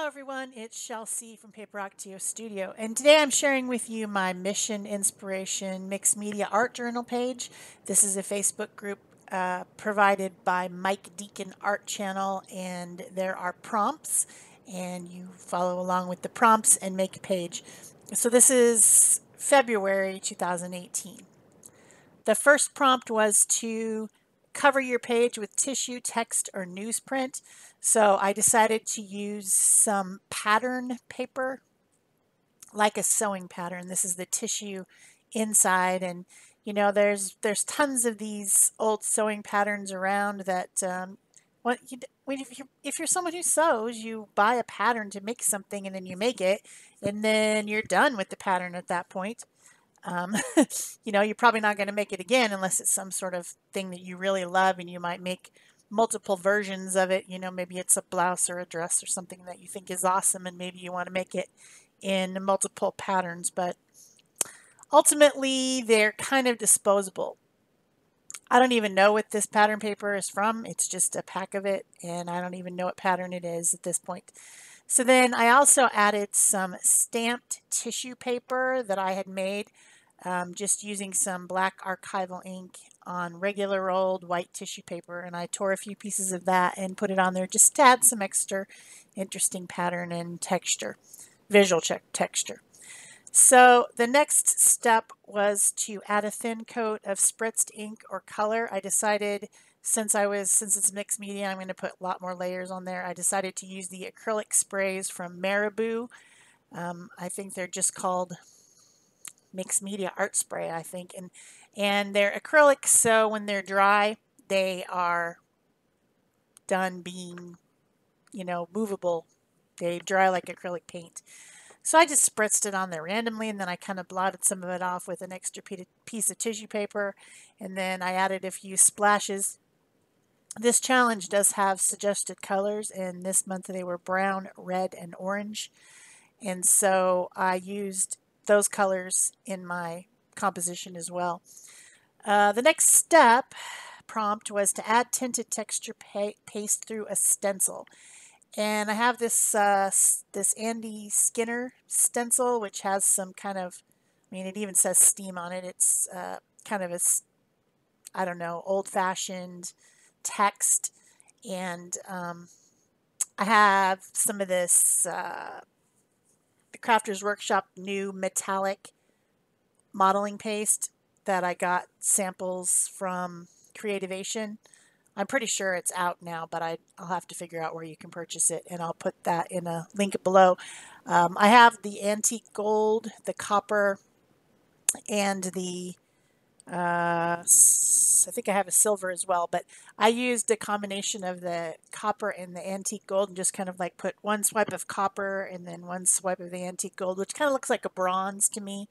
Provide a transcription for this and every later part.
everyone, it's Shel C from PaperOcotilloStudio, and today I'm sharing with you my Mission Inspiration Mixed Media Art Journal page. This is a Facebook group provided by Mike Deacon Art Channel, and there are prompts, and you follow along with the prompts and make a page. So this is February 2018. The first prompt was to cover your page with tissue, text, or newsprint. So I decided to use some pattern paper, like a sewing pattern. This is the tissue inside, and you know there's tons of these old sewing patterns around that if you're someone who sews, you buy a pattern to make something and then you make it, and then you're done with the pattern at that point. You're probably not going to make it again unless it's some sort of thing that you really love, and you might make multiple versions of it. Maybe it's a blouse or a dress or something that you think is awesome, and maybe you want to make it in multiple patterns, but ultimately they're kind of disposable. I don't even know what this pattern paper is from. It's just a pack of it, and I don't even know what pattern it is at this point. So then I also added some stamped tissue paper that I had made just using some black archival ink on regular old white tissue paper, and I tore a few pieces of that and put it on there just to add some extra interesting pattern and texture, visual texture. So the next step was to add a thin coat of spritzed ink or color. I decided since it's mixed media, I'm going to put a lot more layers on there. I decided to use the acrylic sprays from Marabou. I think they're just called mixed media art spray, I think, and they're acrylic, so when they're dry they are done being movable. They dry like acrylic paint. So I just spritzed it on there randomly, and then I kind of blotted some of it off with an extra piece of tissue paper, and then I added a few splashes. This challenge does have suggested colors, and this month they were brown, red, and orange, and so I used those colors in my composition as well. The next step prompt was to add tinted texture paste through a stencil. And I have this this Andy Skinner stencil, which has some kind of, it even says steam on it. It's kind of I don't know, old-fashioned text. And I have some of this the Crafters Workshop new metallic modeling paste that I got samples from Creativation. I'm pretty sure it's out now, but I'll have to figure out where you can purchase it, and I'll put that in a link below. I have the antique gold, the copper, and the I think I have a silver as well, but I used a combination of the copper and the antique gold and just kind of like put one swipe of copper and then one swipe of the antique gold, which kind of looks like a bronze to me.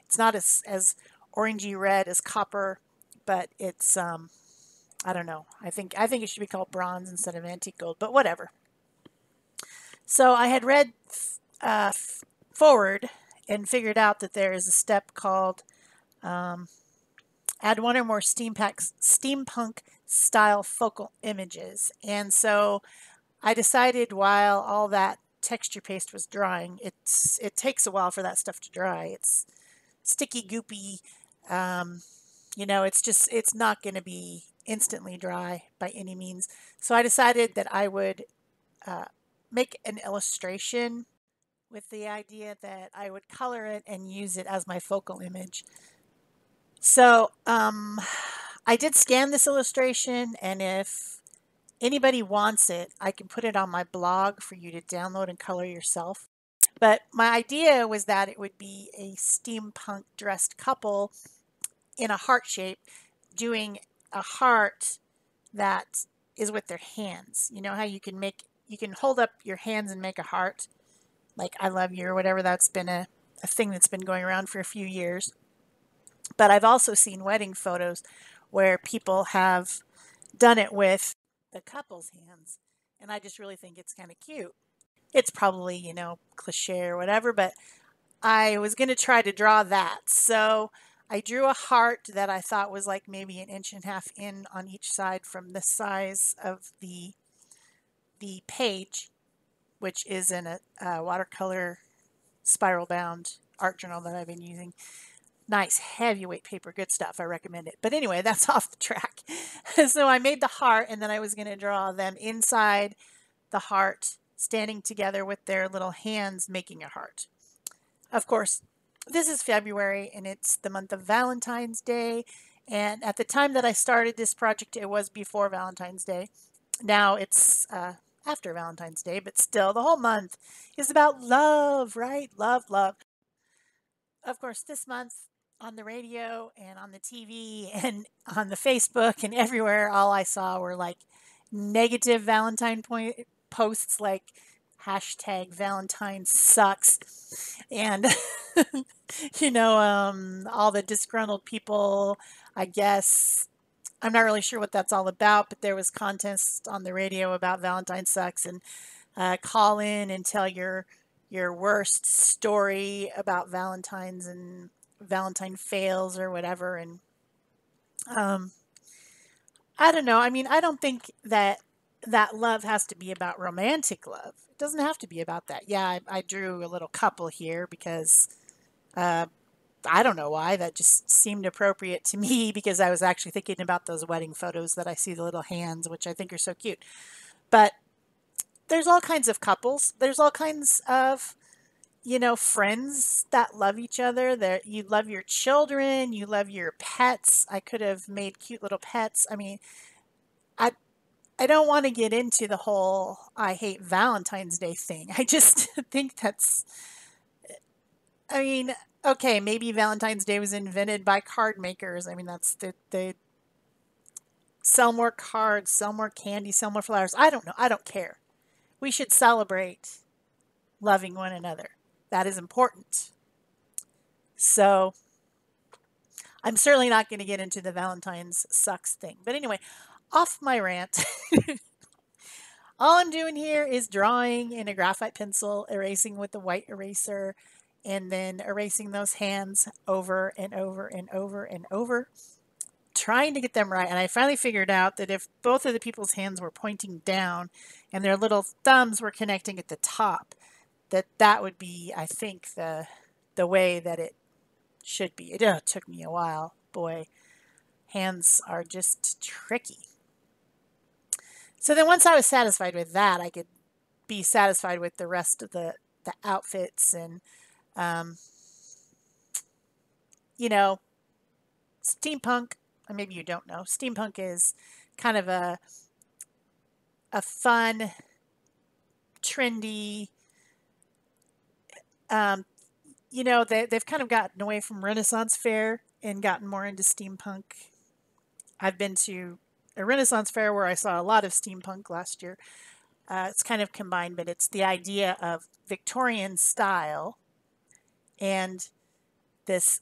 It's not as orangey red as copper, but it's I don't know. I think it should be called bronze instead of antique gold, but whatever. So I had read forward and figured out that there is a step called add one or more steampunk style focal images. And so I decided while all that texture paste was drying, it takes a while for that stuff to dry. It's sticky, goopy. It's not going to be instantly dry by any means. So I decided that I would make an illustration with the idea that I would color it and use it as my focal image. So I did scan this illustration, and if anybody wants it, I can put it on my blog for you to download and color yourself. But my idea was that it would be a steampunk dressed couple in a heart shape doing a heart that is with their hands. You know how you can hold up your hands and make a heart, like I love you or whatever. That's been a thing that's been going around for a few years. But I've also seen wedding photos where people have done it with the couple's hands, and I just really think it's kind of cute. It's probably, cliche or whatever, but I was going to try to draw that. So I drew a heart that I thought was like maybe 1.5 inches in on each side from the size of the page which is in a watercolor spiral bound art journal that I've been using. Nice heavyweight paper, good stuff. I recommend it. But anyway, that's off the track. So I made the heart, and then I was going to draw them inside the heart, standing together with their little hands making a heart. Of course, this is February, and it's the month of Valentine's Day. And at the time that I started this project, it was before Valentine's Day. Now it's after Valentine's Day, but still, the whole month is about love, right? Love, love. Of course, this month on the radio and on the TV and on the Facebook and everywhere, all I saw were like negative posts like hashtag Valentine sucks. And, all the disgruntled people, I guess. I'm not really sure what that's all about, but there was contests on the radio about Valentine sucks, and call in and tell your worst story about Valentine's and Valentine fails or whatever. And I don't know. I mean, I don't think that love has to be about romantic love. It doesn't have to be about that. Yeah, I drew a little couple here because I don't know why. That just seemed appropriate to me because I was actually thinking about those wedding photos that I see the little hands, which I think are so cute. But there's all kinds of couples. There's all kinds of, friends that love each other. That you love your children, you love your pets. I could have made cute little pets. I mean, I I don't want to get into the whole I hate Valentine's Day thing. I just think I mean, okay, maybe Valentine's Day was invented by card makers. I mean, they sell more cards, sell more candy, sell more flowers. I don't know. I don't care. We should celebrate loving one another. That is important. So I'm certainly not going to get into the Valentine's sucks thing. But anyway, off my rant. All I'm doing here is drawing in a graphite pencil, erasing with a white eraser, and then erasing those hands over and over and over and over, trying to get them right. And I finally figured out that if both of the people's hands were pointing down and their little thumbs were connecting at the top, that would be, I think, the way that it should be. It took me a while. Boy, hands are just tricky. So then once I was satisfied with that, I could be satisfied with the rest of the outfits. And, steampunk, or maybe you don't know, steampunk is kind of a fun, trendy, they've kind of gotten away from Renaissance Fair and gotten more into steampunk. I've been to a Renaissance Fair where I saw a lot of steampunk last year. It's kind of combined, but it's the idea of Victorian style and this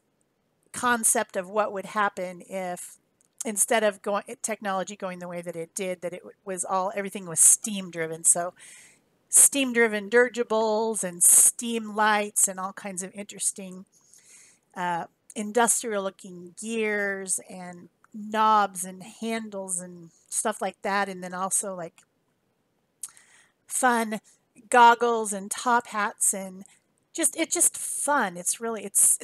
concept of what would happen if instead of technology going the way that it did, that everything was steam driven. So steam driven dirigibles and steam lights and all kinds of interesting industrial looking gears and knobs and handles and stuff like that. And then also like fun goggles and top hats, and it's just fun. It's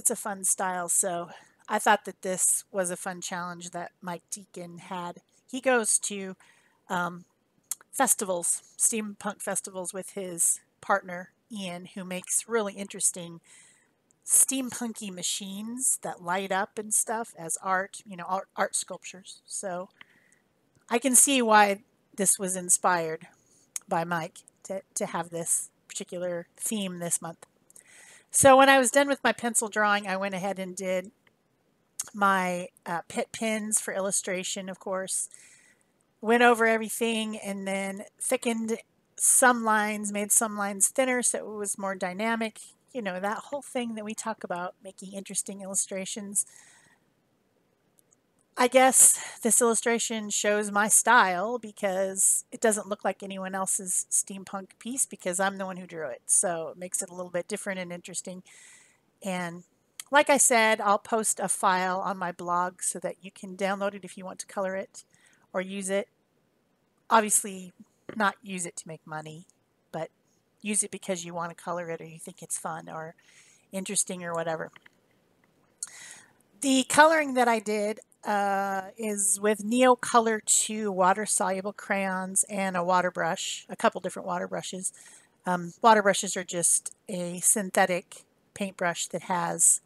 a fun style. So I thought that this was a fun challenge that Mike Deacon had. He goes to festivals, steampunk festivals, with his partner Ian, who makes really interesting steampunky machines that light up and stuff as art, art sculptures. So I can see why this was inspired by Mike to have this particular theme this month. So when I was done with my pencil drawing, I went ahead and did my pit pins for illustration, of course. Went over everything and then thickened some lines, made some lines thinner so it was more dynamic. That whole thing that we talk about, making interesting illustrations. I guess this illustration shows my style because it doesn't look like anyone else's steampunk piece because I'm the one who drew it. So it makes it a little bit different and interesting. And like I said, I'll post a file on my blog so that you can download it if you want to color it or use it. Obviously, not use it to make money, but use it because you want to color it or you think it's fun or interesting or whatever. The coloring that I did is with Neocolor 2 water-soluble crayons and a water brush, a couple different water brushes. Water brushes are just a synthetic paintbrush that has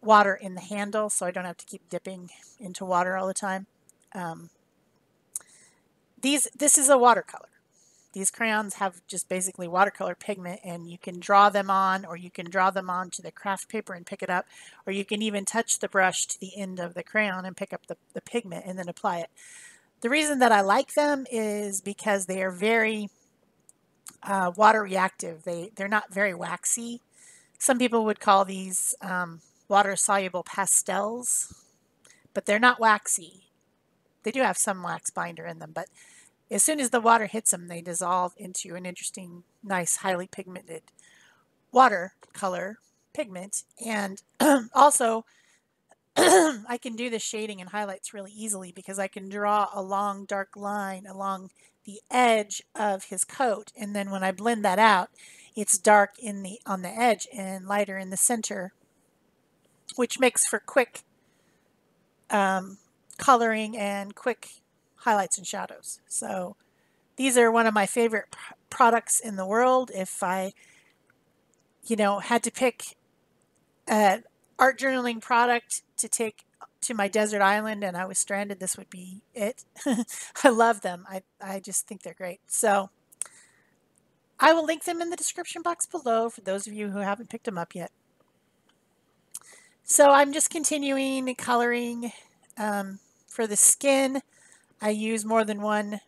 water in the handle, so I don't have to keep dipping into water all the time. This is a watercolor. These crayons have just basically watercolor pigment, and you can draw them on, or you can draw them onto the craft paper and pick it up, or you can even touch the brush to the end of the crayon and pick up the pigment and then apply it. The reason that I like them is because they are very water reactive. They're not very waxy. Some people would call these water soluble pastels, but they're not waxy. They do have some wax binder in them, but as soon as the water hits them, they dissolve into an interesting, nice, highly pigmented watercolor pigment. And also, I can do the shading and highlights really easily because I can draw a long, dark line along the edge of his coat. And then when I blend that out, it's dark on the edge and lighter in the center, which makes for quick coloring and quick highlights and shadows. So these are one of my favorite products in the world. If I, had to pick an art journaling product to take to my desert island and I was stranded, this would be it. I love them. I just think they're great. So I will link them in the description box below for those of you who haven't picked them up yet. So I'm just continuing coloring. For the skin, I use more than one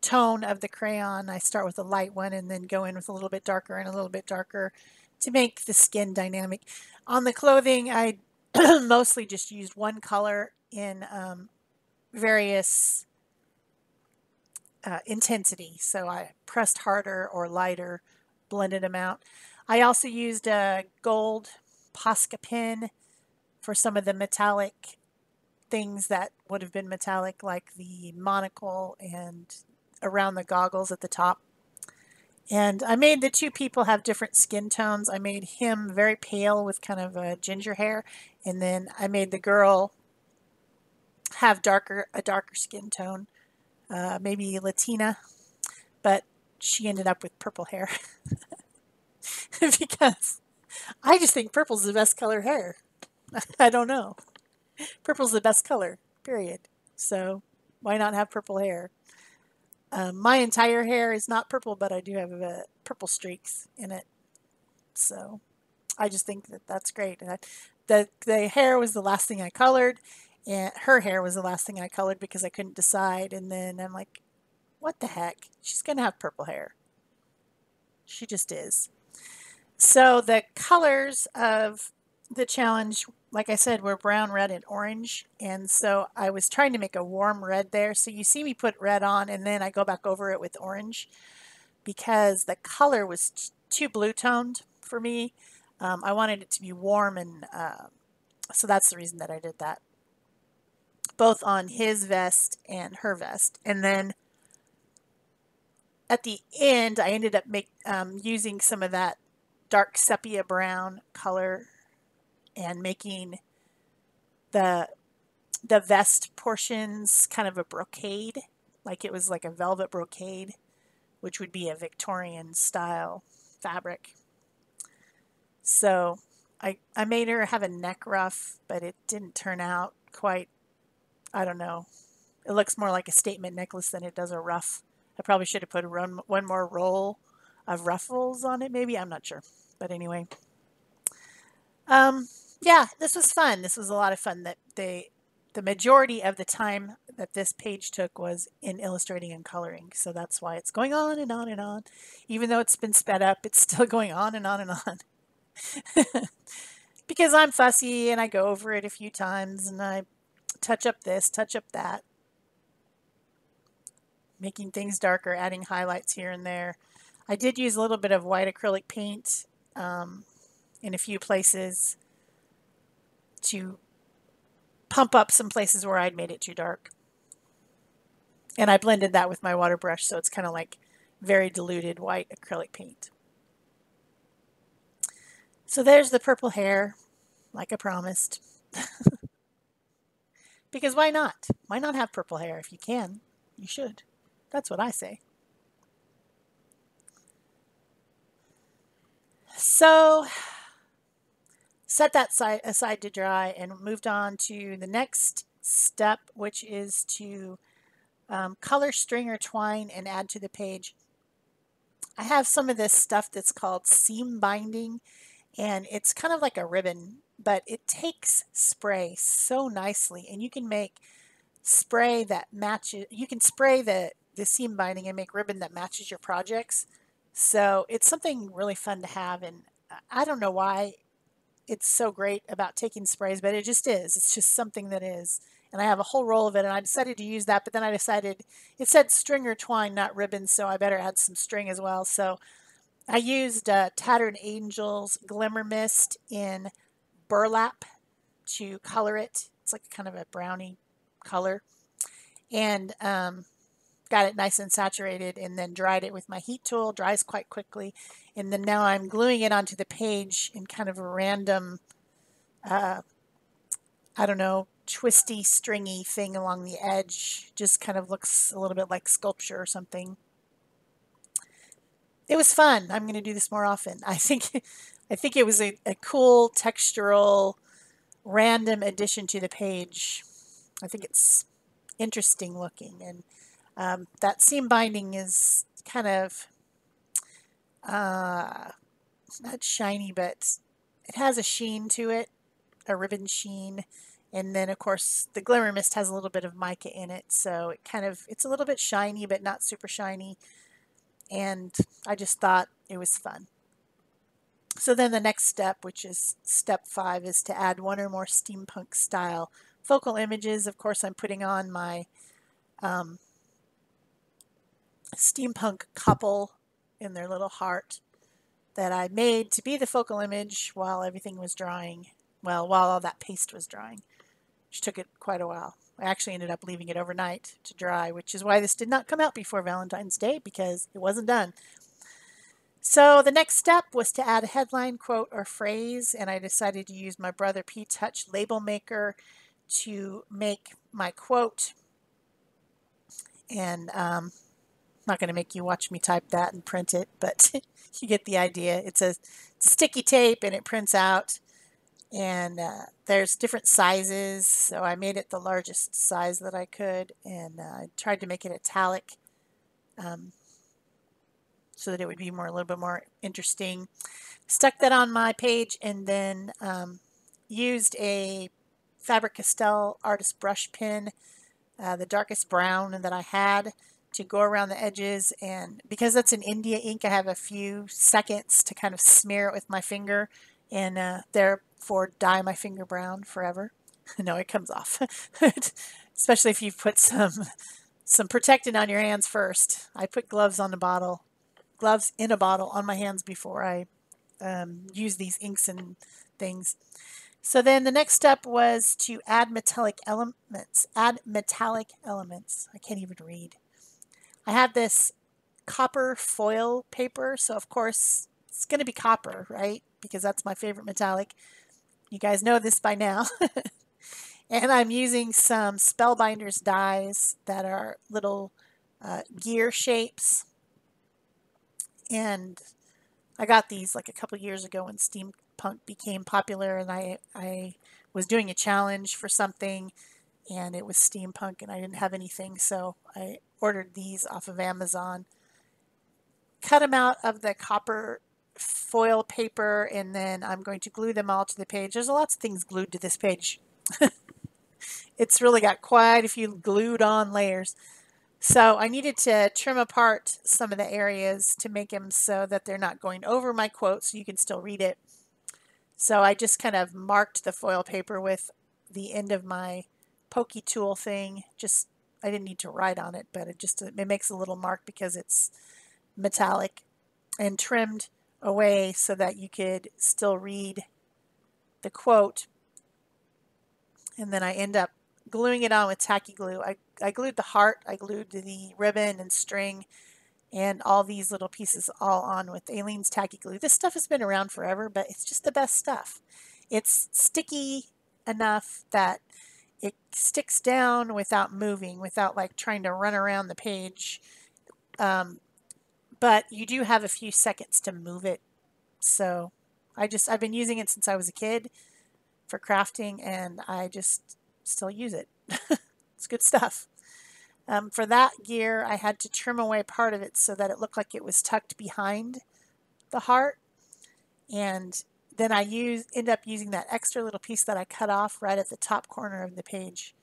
tone of the crayon. I start with a light one and then go in with a little bit darker and a little bit darker to make the skin dynamic. On the clothing, I mostly just used one color in various intensity. So I pressed harder or lighter, blended them out. I also used a gold Posca pen for some of the metallic things that would have been metallic, like the monocle and around the goggles at the top. And I made the two people have different skin tones. I made him very pale with kind of a ginger hair, and then I made the girl have a darker skin tone, maybe Latina, but she ended up with purple hair because I just think purple's the best color hair. I don't know. Purple's the best color, period. So why not have purple hair? My entire hair is not purple, but I do have purple streaks in it. So I just think that that's great. And the hair was the last thing I colored, and her hair was the last thing I colored because I couldn't decide. And then I'm like, what the heck? She's going to have purple hair. She just is. So the colors of the challenge, like I said, were brown, red, and orange. And so I was trying to make a warm red there. So you see me put red on and then I go back over it with orange because the color was too blue toned for me. I wanted it to be warm, and so that's the reason that I did that. Both on his vest and her vest. And then at the end, I ended up using some of that dark sepia brown color and making the vest portions kind of a brocade, like it was like a velvet brocade, which would be a Victorian style fabric. So I made her have a neck ruff, but it didn't turn out quite, I don't know. It looks more like a statement necklace than it does a ruff. I probably should have put one more roll of ruffles on it, maybe. I'm not sure. But anyway. Yeah, this was fun. This was a lot of fun. That the majority of the time that this page took was in illustrating and coloring. So that's why it's going on and on and on. Even though it's been sped up, it's still going on and on and on. Because I'm fussy and I go over it a few times and I touch up this, touch up that. Making things darker, adding highlights here and there. I did use a little bit of white acrylic paint in a few places to pump up some places where I'd made it too dark. And I blended that with my water brush, so it's kind of like very diluted white acrylic paint. So there's the purple hair, like I promised. Because why not? Why not have purple hair? If you can, you should. That's what I say. So set that aside to dry and moved on to the next step, which is to color string or twine and add to the page. I have some of this stuff that's called seam binding, and it's kind of like a ribbon, but it takes spray so nicely, and you can make spray that matches, you can spray the seam binding and make ribbon that matches your projects. So it's something really fun to have, and I don't know why it's so great about taking sprays, but it just is. It's just something that is. And I have a whole roll of it, and I decided to use that, but then I decided it said string or twine, not ribbon, so I better add some string as well. So I used Tattered Angels Glimmer Mist in burlap to color it. It's like kind of a brownie color. And got it nice and saturated, and then dried it with my heat tool. Dries quite quickly. And then now I'm gluing it onto the page in kind of a random, I don't know, twisty, stringy thing along the edge. Just kind of looks a little bit like sculpture or something. It was fun. I'm going to do this more often. I think it was a cool textural random addition to the page. I think it's interesting looking, and that seam binding is kind of not shiny, but it has a sheen to it, a ribbon sheen. And then of course the Glimmer Mist has a little bit of mica in it, so it's a little bit shiny but not super shiny. And I just thought it was fun. So then the next step, which is step 5, is to add one or more steampunk style focal images. Of course, I'm putting on my steampunk couple in their little heart that I made to be the focal image while everything was drying. Well, while all that paste was drying, which took it quite a while. I actually ended up leaving it overnight to dry, which is why this did not come out before Valentine's Day, because it wasn't done. So the next step was to add a headline, quote, or phrase, and I decided to use my Brother P-Touch label maker to make my quote. And I'm not going to make you watch me type that and print it, but you get the idea. It's a sticky tape, and it prints out. And there's different sizes, so I made it the largest size that I could, and I tried to make it italic so that it would be a little bit more interesting. Stuck that on my page, and then used a Faber-Castell artist brush pen, the darkest brown that I had, to go around the edges. And because that's an India ink, I have a few seconds to kind of smear it with my finger, and therefore dye my finger brown forever. No, it comes off. Especially if you've put some protectant on your hands first. I put gloves in a bottle on my hands before I use these inks and things. So then the next step was to add metallic elements. I can't even read. I have this copper foil paper, so of course it's going to be copper, right? Because that's my favorite metallic. You guys know this by now. And I'm using some Spellbinders dies that are little gear shapes. And I got these like a couple years ago when steampunk became popular, and I was doing a challenge for something, and it was steampunk, and I didn't have anything, so I ordered these off of Amazon. Cut them out of the copper foil paper, and then I'm going to glue them all to the page. There's lots of things glued to this page. It's really got quite a few glued on layers. So I needed to trim apart some of the areas to make them so that they're not going over my quote, so you can still read it. So I just kind of marked the foil paper with the end of my pokey tool thing. I didn't need to write on it, but it makes a little mark because it's metallic, and trimmed away so that you could still read the quote. And then I end up gluing it on with tacky glue. I glued the heart, I glued the ribbon and string, and all these little pieces all on with Aleene's tacky glue. This stuff has been around forever, but it's just the best stuff. It's sticky enough that it sticks down without moving, without like trying to run around the page. But you do have a few seconds to move it. So I've been using it since I was a kid for crafting, and I just still use it. It's good stuff. For that gear, I had to trim away part of it so that it looked like it was tucked behind the heart. And then I end up using that extra little piece that I cut off right at the top corner of the page.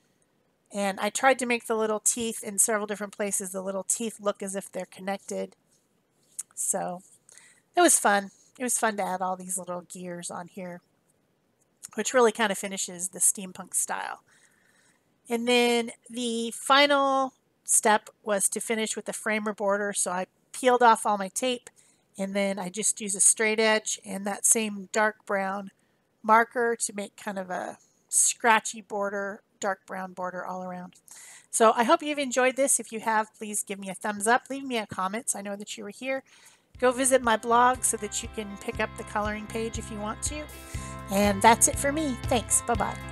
And I tried to make the little teeth in several different places. The little teeth look as if they're connected. So it was fun. It was fun to add all these little gears on here, which really kind of finishes the steampunk style. And then the final step was to finish with the framer border. So I peeled off all my tape, and then I just use a straight edge and that same dark brown marker to make kind of a scratchy border, dark brown border all around. So I hope you've enjoyed this. If you have, please give me a thumbs up. Leave me a comment so I know that you were here. Go visit my blog so that you can pick up the coloring page if you want to. And that's it for me. Thanks. Bye-bye.